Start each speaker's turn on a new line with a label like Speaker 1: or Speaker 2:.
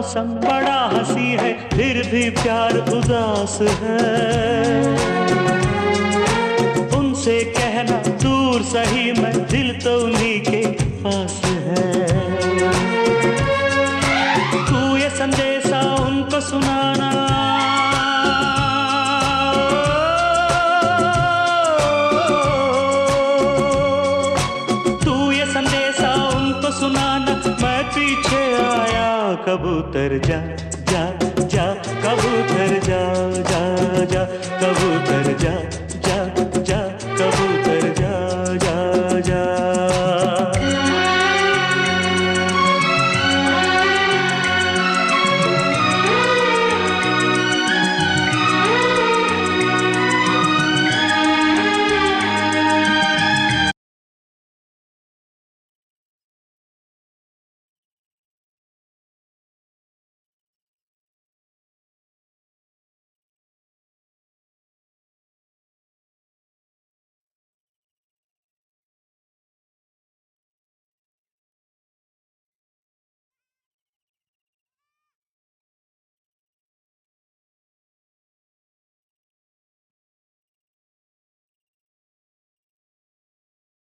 Speaker 1: मौसम बड़ा हंसी है, फिर भी प्यार उदास है। उनसे कहना दूर सही मैं, दिल तो उन्हीं के पास है। तू ये संदेशा उनको सुनाना, तू ये संदेशा उनको सुनाना, मैं पीछे आया। कबूतर जा जा जा, कबूतर जा।